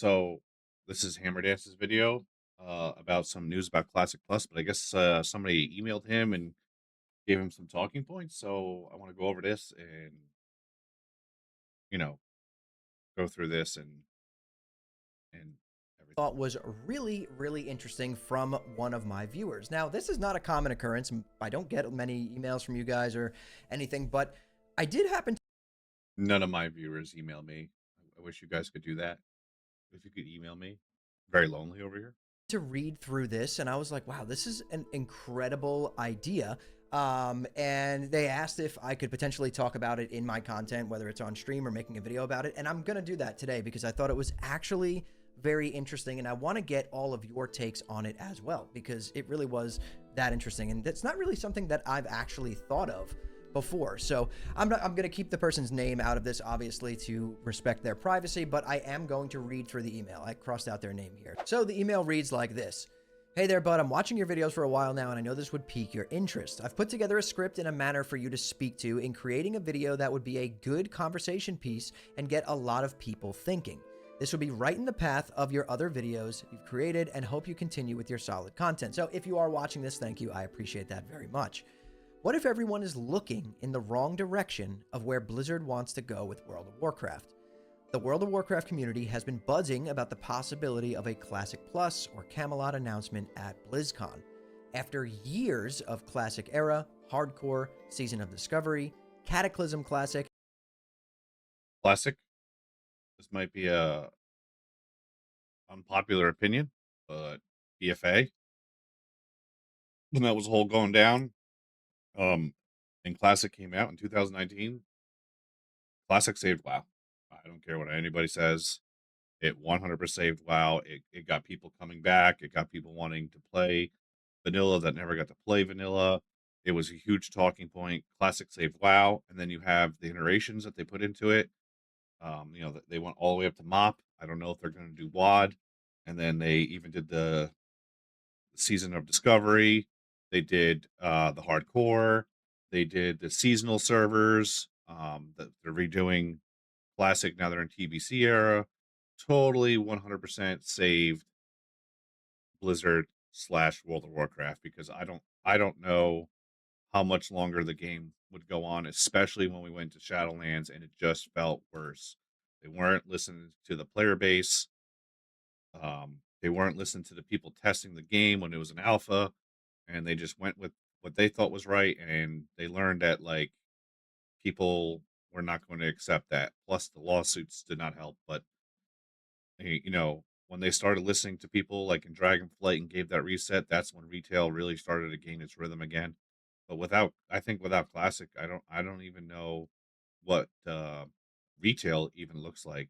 So this is Hammerdance's video about some news about Classic Plus, but I guess somebody emailed him and gave him some talking points. So I want to go over this and you know go through this and everything. Thought was really interesting from one of my viewers. Now, this is not a common occurrence. I don't get many emails from you guys or anything, but I did happen None of my viewers email me. I wish you guys could do that. If you could email me, very lonely over here. to read through this, and I was like, wow, this is an incredible idea. And they asked if I could potentially talk about it in my content, whether it's on stream or making a video about it. And I'm going to do that today because I thought it was actually very interesting. And I want to get all of your takes on it as well, because it really was that interesting. And that's not really something that I've actually thought of before. So I'm going to keep the person's name out of this, obviously, to respect their privacy, but I am going to read through the email. I crossed out their name here. So the email reads like this. Hey there, bud. I'm watching your videos for a while now, and I know this would pique your interest. I've put together a script in a manner for you to speak to in creating a video that would be a good conversation piece and get a lot of people thinking. This would be right in the path of your other videos you've created, and hope you continue with your solid content. So if you are watching this, thank you. I appreciate that very much. What if everyone is looking in the wrong direction of where Blizzard wants to go with World of Warcraft? The World of Warcraft community has been buzzing about the possibility of a Classic Plus or Camelot announcement at BlizzCon. After years of Classic Era, Hardcore, Season of Discovery, Cataclysm Classic, Classic. This might be a unpopular opinion, but BFA when that was whole going down, um, and Classic came out in 2019. Classic saved WoW. I don't care what anybody says. It 100% saved WoW. It got people coming back. It got people wanting to play vanilla that never got to play vanilla. It was a huge talking point. Classic saved WoW, and then you have the iterations that they put into it. They went all the way up to MOP. I don't know if they're going to do WAD, and then they even did the season of Discovery. They did the hardcore. They did the seasonal servers. That they're redoing Classic, now they're in TBC era. Totally 100% saved Blizzard slash World of Warcraft, because I don't know how much longer the game would go on, especially when we went to Shadowlands and it just felt worse. They weren't listening to the player base. They weren't listening to the people testing the game when it was an alpha, and they just went with what they thought was right, and they learned that like people were not going to accept that. Plus, the lawsuits did not help. But when they started listening to people like in Dragonflight and gave that reset, that's when retail really started to gain its rhythm again. But I think without Classic, I don't even know what retail even looks like.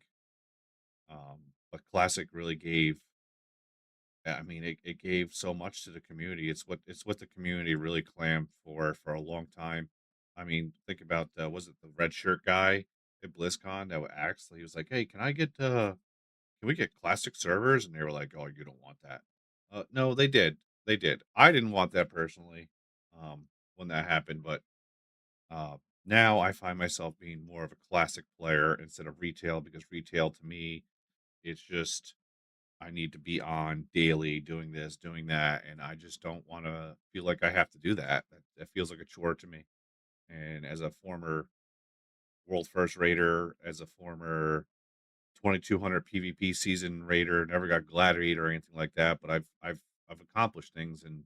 But Classic really gave. I mean, it gave so much to the community. It's what the community really clamored for a long time. I mean, think about was it the red shirt guy at BlizzCon that would ask? He was like, "Hey, can we get classic servers?" And they were like, "Oh, you don't want that." No, they did. They did. I didn't want that personally when that happened, but uh, now I find myself being more of a classic player instead of retail, because retail to me, it's just I need to be on daily doing this, doing that, and I just don't want to feel like I have to do that. That feels like a chore to me. And as a former world first raider, as a former 2200 PvP season raider, never got gladiator or anything like that, but I've accomplished things, and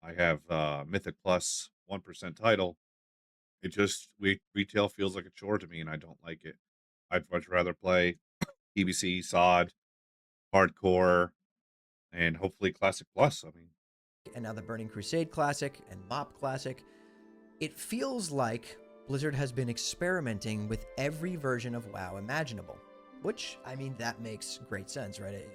I have Mythic Plus 1% title. It just retail feels like a chore to me, and I don't like it. I'd much rather play PBC, SOD, hardcore, and hopefully Classic Plus. I mean, and now the Burning Crusade Classic and MOP Classic, it feels like Blizzard has been experimenting with every version of WoW imaginable, which, I mean, that makes great sense, right?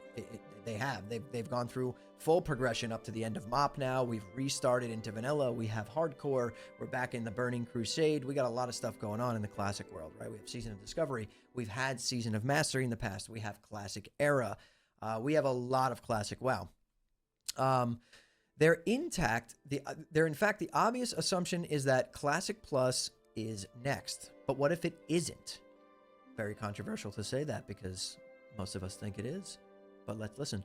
They have. They've gone through full progression up to the end of MOP now. We've restarted into vanilla. We have hardcore. We're back in the Burning Crusade. We got a lot of stuff going on in the classic world, right? We have Season of Discovery. We've had Season of Mastery in the past. We have Classic Era. We have a lot of classic WoW. They're intact. They're in fact, the obvious assumption is that Classic Plus is next. But what if it isn't? Very controversial to say that, because Most of us think it is, but let's listen.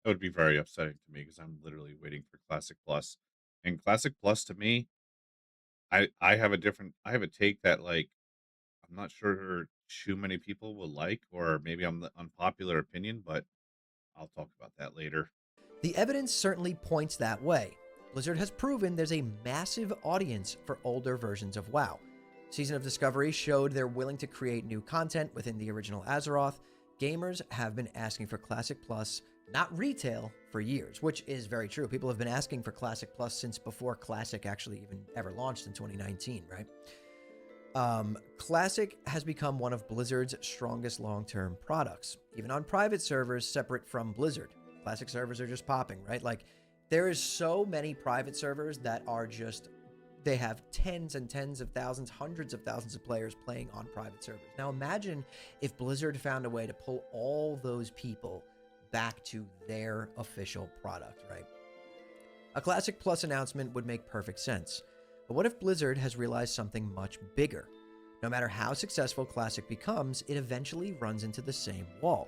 That would be very upsetting to me because I'm literally waiting for Classic Plus. And Classic Plus to me, I have a different I have a take that like I'm not sure too many people will like, or maybe I'm the unpopular opinion, but I'll talk about that later. The evidence certainly points that way. Blizzard has proven there's a massive audience for older versions of WoW. Season of Discovery showed they're willing to create new content within the original Azeroth. Gamers have been asking for Classic Plus, not retail, for years, which is very true. People have been asking for Classic Plus since before Classic actually even ever launched in 2019, right? Classic has become one of Blizzard's strongest long-term products, even on private servers separate from Blizzard. Classic servers are just popping, right? Like, there is so many private servers that are just, they have tens and tens of thousands, hundreds of thousands of players playing on private servers. Now imagine if Blizzard found a way to pull all those people back to their official product, right? A Classic Plus announcement would make perfect sense. But what if Blizzard has realized something much bigger? No matter how successful Classic becomes, it eventually runs into the same wall.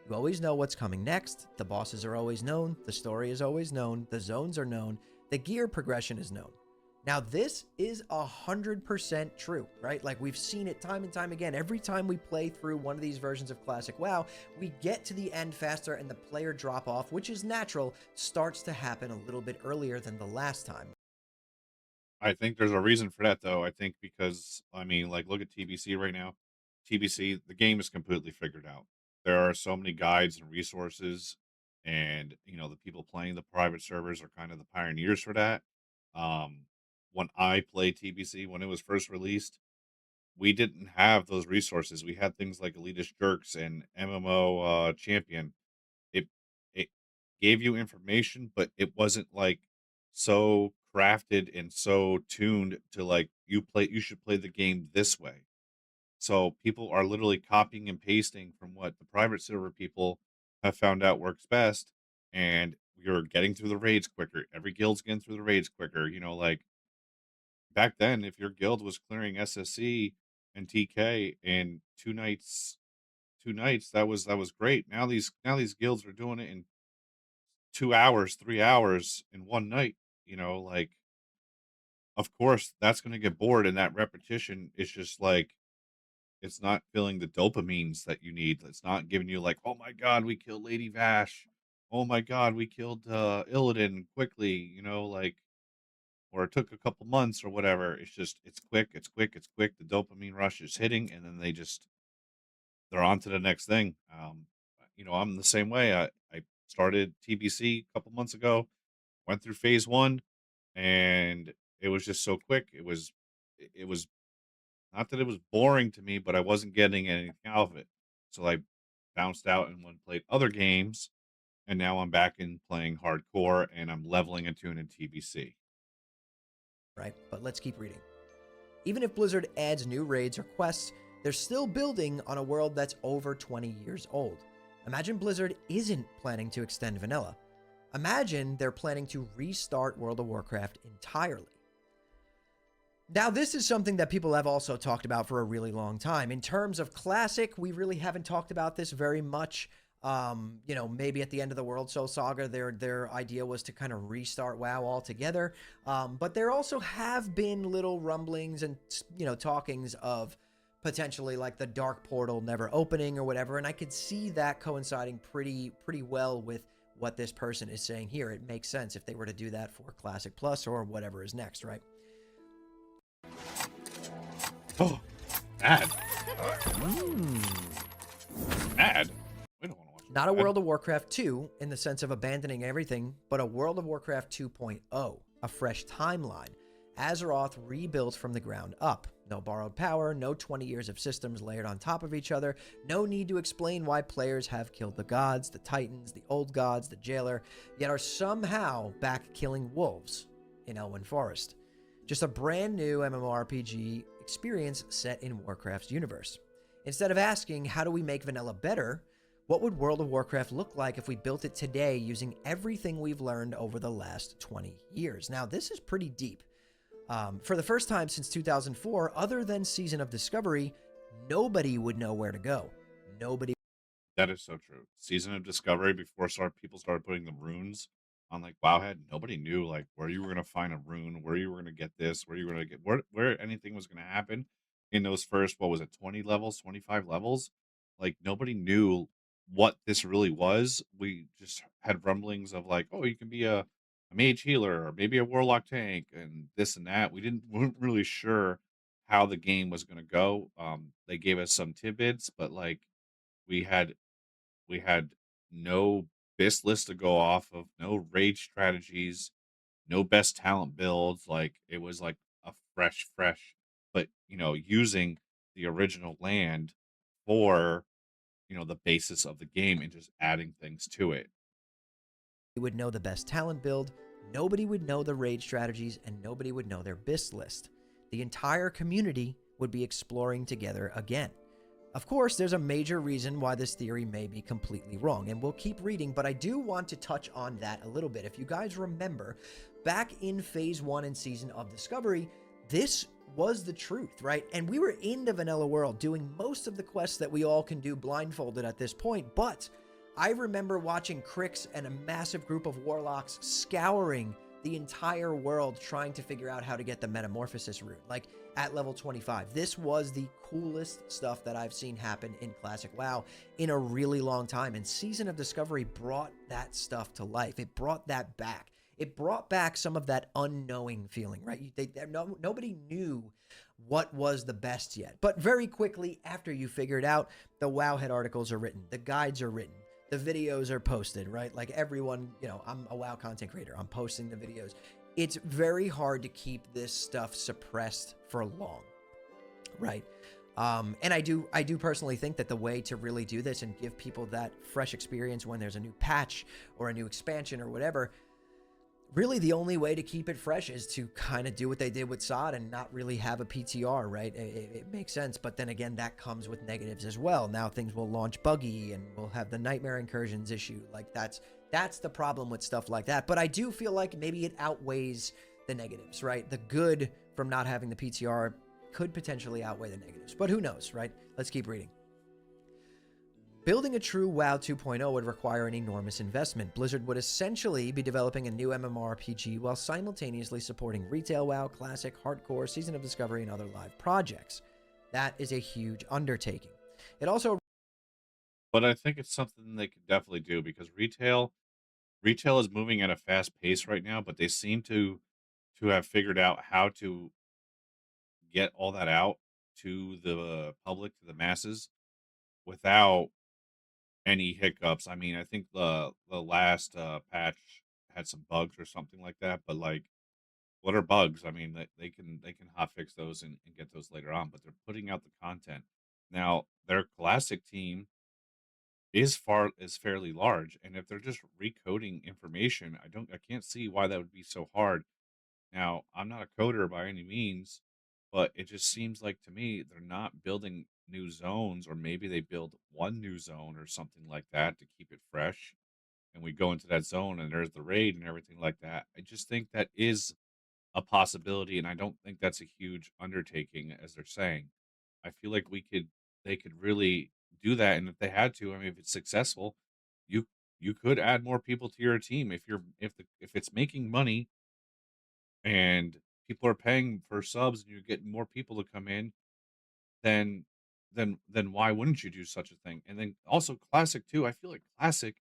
You always know what's coming next, the bosses are always known, the story is always known, the zones are known, the gear progression is known. Now, this is 100% true, right? Like, we've seen it time and time again. Every time we play through one of these versions of Classic WoW, we get to the end faster and the player drop-off, which is natural, starts to happen a little bit earlier than the last time. I think there's a reason for that though. I think because I mean, like look at TBC right now. TBC, the game is completely figured out. There are so many guides and resources, and the people playing the private servers are kind of the pioneers for that. Um, when I played TBC when it was first released, we didn't have those resources. We had things like Elitist Jerks and MMO Champion. It gave you information, but it wasn't like so crafted and so tuned to like you should play the game this way. So people are literally copying and pasting from what the private server people have found out works best, and you're getting through the raids quicker. Every guild's getting through the raids quicker. Like back then, if your guild was clearing SSC and TK in 2 nights, that was great. Now these guilds are doing it in 2 hours, 3 hours in one night, like, of course, that's gonna get bored, and that repetition is just, like, it's not feeling the dopamines that you need. It's not giving you, like, "Oh my god, we killed Lady Vash. Oh my god, we killed, Illidan quickly," like, or it took a couple months or whatever. It's just it's quick, it's quick, it's quick. The dopamine rush is hitting, and then they're on to the next thing. I'm the same way. I started TBC a couple months ago, went through phase 1, and it was just so quick. It was not that it was boring to me, but I wasn't getting anything out of it. So I bounced out and went and played other games, and now I'm back in playing hardcore, and I'm leveling a tune in TBC. Right? But let's keep reading. Even if Blizzard adds new raids or quests, they're still building on a world that's over 20 years old. Imagine Blizzard isn't planning to extend vanilla. Imagine they're planning to restart World of Warcraft entirely. Now, this is something that people have also talked about for a really long time. In terms of Classic, we really haven't talked about this very much. Maybe at the end of the World Soul Saga, their idea was to kind of restart WoW altogether. But there also have been little rumblings and talkings of potentially like the Dark Portal never opening or whatever, and I could see that coinciding pretty well with what this person is saying here. It makes sense if they were to do that for Classic Plus or whatever is next, right? Oh, ad. Ad? We don't wanna watch Not a an ad. World of Warcraft 2 in the sense of abandoning everything, but a World of Warcraft 2.0, a fresh timeline. Azeroth rebuilt from the ground up. No borrowed power, no 20 years of systems layered on top of each other, no need to explain why players have killed the gods, the titans, the old gods, the jailer, yet are somehow back killing wolves in Elwyn Forest. Just a brand new MMORPG experience set in Warcraft's universe. Instead of asking, how do we make vanilla better? What would World of Warcraft look like if we built it today using everything we've learned over the last 20 years? Now, this is pretty deep. For the first time since 2004, other than Season of Discovery, nobody would know where to go. Nobody. That is so true. Season of Discovery before people started putting the runes on like Wowhead, nobody knew like where you were gonna find a rune, where you were gonna get this, where you were gonna get where anything was gonna happen in those first, what was it, 20 levels, 25 levels? Like nobody knew what this really was. We just had rumblings of like, oh, you can be a mage healer or maybe a warlock tank and this and that. Weren't really sure how the game was gonna go. They gave us some tidbits, but like we had we had no BIS list to go off of, no rage strategies, no best talent builds. Like it was like a fresh, but using the original land for the basis of the game and just adding things to it. Would know the best talent build, nobody would know the raid strategies, and nobody would know their BIS list. The entire community would be exploring together again. Of course, there's a major reason why this theory may be completely wrong, and we'll keep reading, but I do want to touch on that a little bit. If you guys remember, back in Phase 1 and Season of Discovery, this was the truth, right? And we were in the vanilla world doing most of the quests that we all can do blindfolded at this point, but I remember watching Crix and a massive group of warlocks scouring the entire world trying to figure out how to get the metamorphosis route, like at level 25. This was the coolest stuff that I've seen happen in Classic WoW in a really long time, and Season of Discovery brought that stuff to life. It brought that back. It brought back some of that unknowing feeling, right? Nobody knew what was the best yet. But very quickly after you figured out, the Wowhead articles are written, the guides are written, the videos are posted, right? Like everyone, I'm a WoW content creator. I'm posting the videos. It's very hard to keep this stuff suppressed for long, right? And I do personally think that the way to really do this and give people that fresh experience when there's a new patch or a new expansion or whatever, really the only way to keep it fresh is to kind of do what they did with SOD and not really have a PTR, right? It makes sense, but then again, that comes with negatives as well. Now things will launch buggy and we'll have the Nightmare Incursions issue. Like that's the problem with stuff like that. But I do feel like maybe it outweighs the negatives, right? The good from not having the PTR could potentially outweigh the negatives, but who knows, right? Let's keep reading. Building a true WoW 2.0 would require an enormous investment. Blizzard would essentially be developing a new MMORPG while simultaneously supporting retail WoW, classic, hardcore, Season of Discovery, and other live projects. That is a huge undertaking. It also But I think it's something they could definitely do because retail is moving at a fast pace right now, but they seem to have figured out how to get all that out to the public, to the masses, without any hiccups. I mean, I think the last patch had some bugs or something like that, but like, what are bugs? I mean, they can hot fix those and get those later on, but they're putting out the content now. Their classic team is fairly large, and if they're just recoding information, I can't see why that would be so hard. Now, I'm not a coder by any means, but it just seems like to me they're not building new zones, or maybe they build one new zone or something like that to keep it fresh. And we go into that zone and there's the raid and everything like that. I just think that is a possibility, and I don't think that's a huge undertaking as they're saying. I feel like they could really do that, and if they had to, I mean, if it's successful, you you could add more people to your team if it's making money and people are paying for subs and you're getting more people to come in, then then why wouldn't you do such a thing? And then also classic too. I feel like classic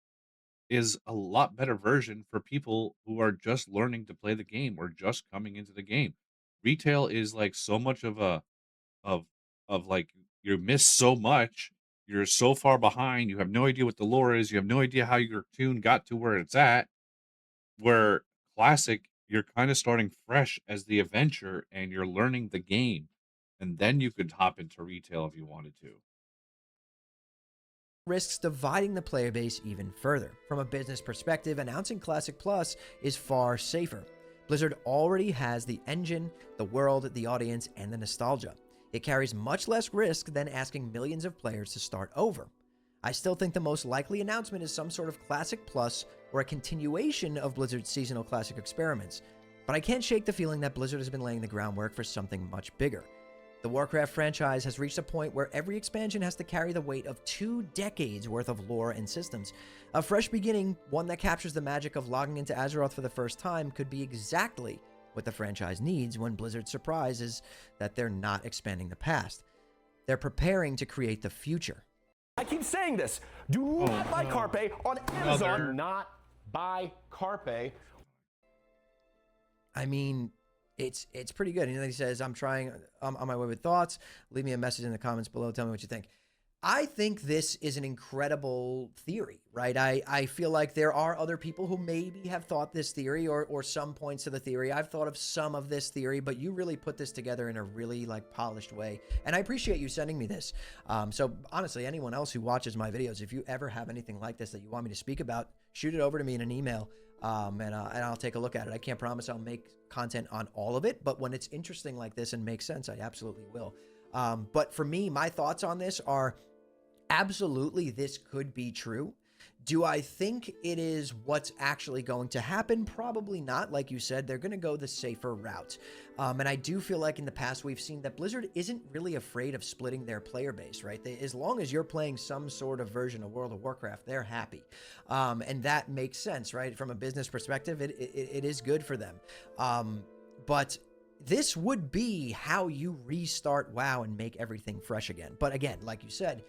is a lot better version for people who are just learning to play the game or just coming into the game. Retail is like so much of like you miss so much. You're so far behind. You have no idea what the lore is. You have no idea how your tune got to where it's at. Where classic, you're kind of starting fresh as the adventure and you're learning the game. And then you could hop into retail if you wanted to. risks dividing the player base even further. From a business perspective, announcing Classic Plus is far safer. Blizzard already has the engine, the world, the audience, and the nostalgia. It carries much less risk than asking millions of players to start over. I still think the most likely announcement is some sort of Classic Plus or a continuation of Blizzard's seasonal Classic experiments, but I can't shake the feeling that Blizzard has been laying the groundwork for something much bigger. The Warcraft franchise has reached a point where every expansion has to carry the weight of 2 decades worth of lore and systems. A fresh beginning, one that captures the magic of logging into Azeroth for the first time, could be exactly what the franchise needs when Blizzard's surprise is that they're not expanding the past. They're preparing to create the future. I keep saying this. Do Oh not buy no. Carpe on Amazon. Do Another. not buy Carpe. I mean, it's pretty good. And then he says, "I'm trying. I'm on my way with thoughts. Leave me a message in the comments below. Tell me what you think." I think this is an incredible theory, right? I feel like there are other people who maybe have thought this theory or some points of the theory. I've thought of some of this theory, but you really put this together in a really like polished way. And I appreciate you sending me this. So honestly, anyone else who watches my videos, if you ever have anything like this that you want me to speak about, shoot it over to me in an email. And I'll take a look at it. I can't promise I'll make content on all of it, but when it's interesting like this and makes sense, I absolutely will. But for me, my thoughts on this are absolutely this could be true. Do I think it is what's actually going to happen? Probably not. Like you said, they're going to go the safer route. And I do feel like in the past, we've seen that Blizzard isn't really afraid of splitting their player base, right? As long as you're playing some sort of version of World of Warcraft, they're happy. And that makes sense, right? From a business perspective, it is good for them. But this would be how you restart WoW and make everything fresh again. But again, like you said,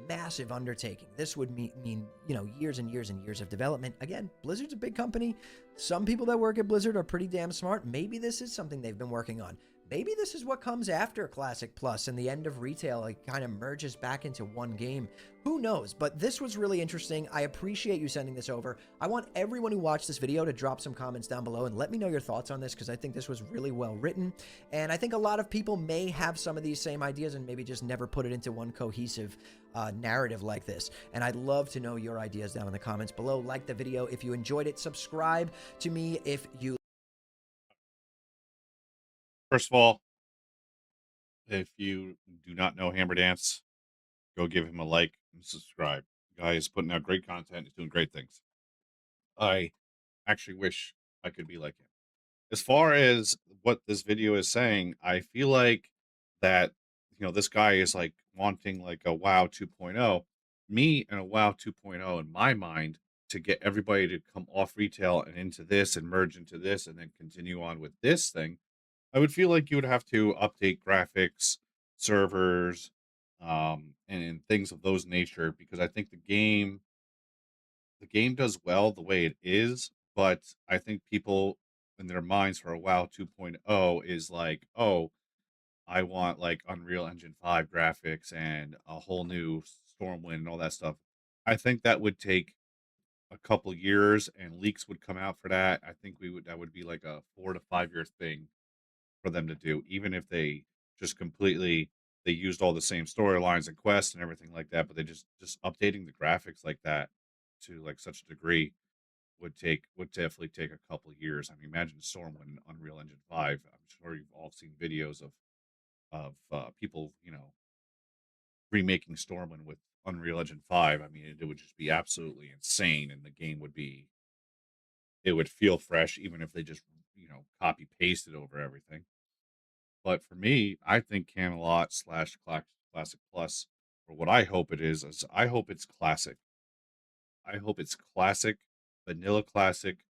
massive undertaking. This would mean, years and years and years of development. Again, Blizzard's a big company. Some people that work at Blizzard are pretty damn smart. Maybe this is something they've been working on. Maybe this is what comes after Classic Plus and the end of retail. It kind of merges back into one game. Who knows? But this was really interesting. I appreciate you sending this over. I want everyone who watched this video to drop some comments down below and let me know your thoughts on this, because I think this was really well written. And I think a lot of people may have some of these same ideas and maybe just never put it into one cohesive narrative like this. And I'd love to know your ideas down in the comments below. Like the video if you enjoyed it. Subscribe to me if you... First of all, if you do not know Hammerdance, go give him a like and subscribe. Guy is putting out great content. He's doing great things. I actually wish I could be like him. As far as what this video is saying, I feel like that, this guy is like wanting like a WoW 2.0. Me and a WoW 2.0 in my mind, to get everybody to come off retail and into this and merge into this and then continue on with this thing. I would feel like you would have to update graphics, servers, and things of those nature, because I think the game does well the way it is, but I think people in their minds for a WoW 2.0 is like, oh, I want like Unreal Engine 5 graphics and a whole new Stormwind and all that stuff. I think that would take a couple years and leaks would come out for that. I think that would be like a 4 to 5 year thing for them to do, even if they just completely they used all the same storylines and quests and everything like that, but they just updating the graphics like that to like such a degree would definitely take a couple years. I mean, imagine Stormwind and Unreal Engine 5. I'm sure you've all seen videos of people, remaking Stormwind with Unreal Engine 5. I mean, it would just be absolutely insane, and the game it would feel fresh, even if they just copy pasted over everything. But for me, I think Camelot slash Classic Plus, or what I hope it is I hope it's classic. I hope it's classic, vanilla classic,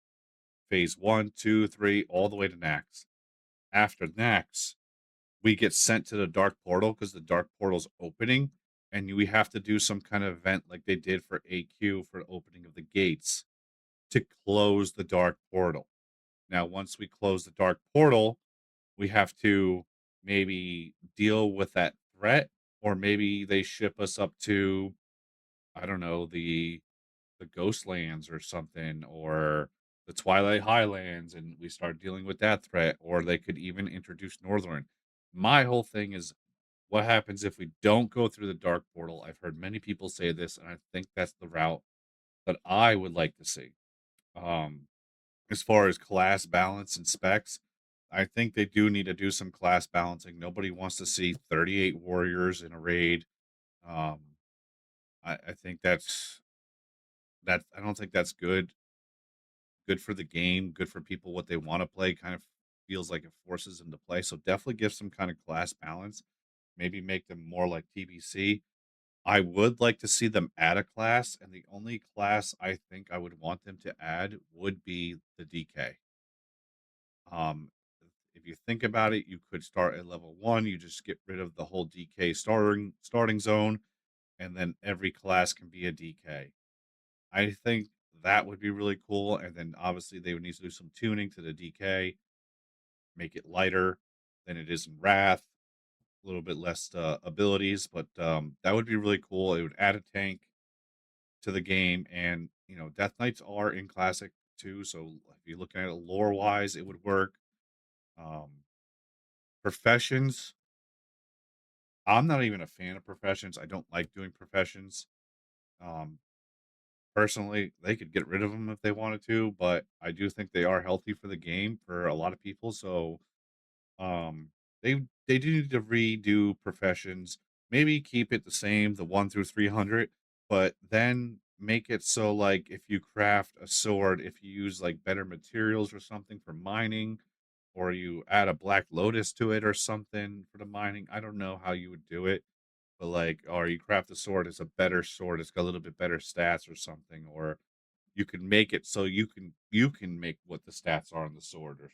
phase one, two, three, all the way to Nax. After Nax, we get sent to the Dark Portal because the Dark Portal's opening, and we have to do some kind of event like they did for AQ for the opening of the gates to close the Dark Portal. Now, once we close the Dark Portal, we have to maybe deal with that threat, or maybe they ship us up to, I don't know, the Ghostlands or something, or the Twilight Highlands, and we start dealing with that threat, or they could even introduce Northern. My whole thing is, what happens if we don't go through the Dark Portal? I've heard many people say this, and I think that's the route that I would like to see. Um, as far as class balance and specs, I think they do need to do some class balancing. Nobody wants to see 38 warriors in a raid. Um, I think I don't think that's good for the game, good for people what they want to play. Kind of feels like it forces them to play. So definitely give some kind of class balance. maybe make them more like TBC. I would like to see them add a class, and the only class I think I would want them to add would be the DK. Um, if you think about it, you could start at level 1, you just get rid of the whole DK starting zone, and then every class can be a DK. I think that would be really cool, and then obviously they would need to do some tuning to the DK, make it lighter than it is in Wrath, a little bit less abilities, but that would be really cool. It would add a tank to the game, and Death Knights are in Classic too, so if you're looking at it lore wise, it would work. Um, Professions, I'm not even a fan of professions. I don't like doing professions. Um, Personally, they could get rid of them if they wanted to, but I do think they are healthy for the game for a lot of people. So they do need to redo professions. Maybe keep it the same, the 1 through 300, but then make it so like if you craft a sword, if you use like better materials or something for mining, or you add a black lotus to it or something for the mining. I don't know how you would do it, but like, or you craft a sword, it's a better sword, it's got a little bit better stats or something, or you can make it so you can make what the stats are on the sword, or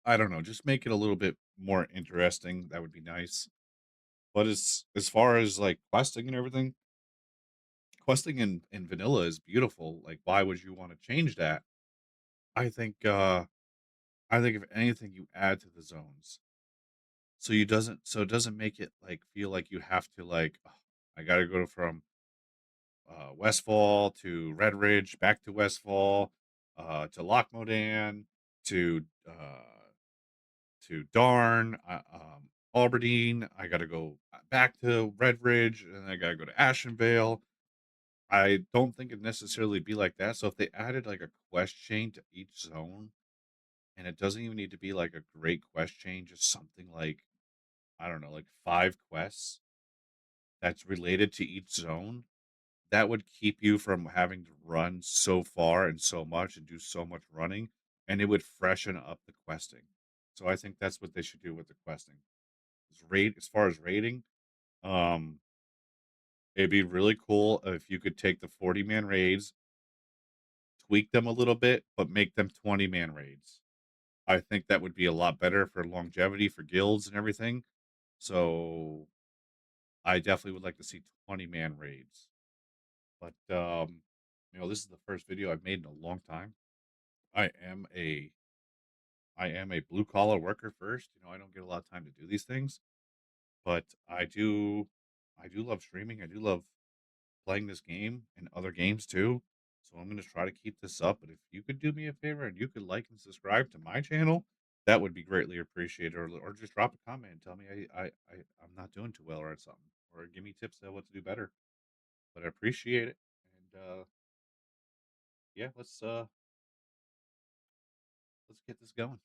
I don't know, just make it a little bit more interesting. That would be nice. But as far as like questing and everything, questing in vanilla is beautiful. Like, why would you want to change that? I think I think if anything you add to the zones. So it doesn't make it like feel like you have to like "Ugh, I gotta go from Westfall to Red Ridge, back to Westfall, to Lochmodan, to Darn, Aberdeen. I got to go back to Red Ridge, and I got to go to Ashenvale. I don't think it'd necessarily be like that. So if they added like a quest chain to each zone, and it doesn't even need to be like a great quest chain, just something like I don't know, like 5 quests that's related to each zone, that would keep you from having to run so far and so much and do so much running, and it would freshen up the questing. So I think that's what they should do with the questing. As far as rating, um, it'd be really cool if you could take the 40-man raids, tweak them a little bit, but make them 20-man raids. I think that would be a lot better for longevity for guilds and everything. So I definitely would like to see 20-man raids. But this is the first video I've made in a long time. I am a I am a blue collar worker first. I don't get a lot of time to do these things, but I do love streaming. I do love playing this game and other games too. So I'm going to try to keep this up. But if you could do me a favor and you could like and subscribe to my channel, that would be greatly appreciated. Or just drop a comment and tell me I'm not doing too well or something, or give me tips on what to do better. But I appreciate it. And yeah, let's get this going.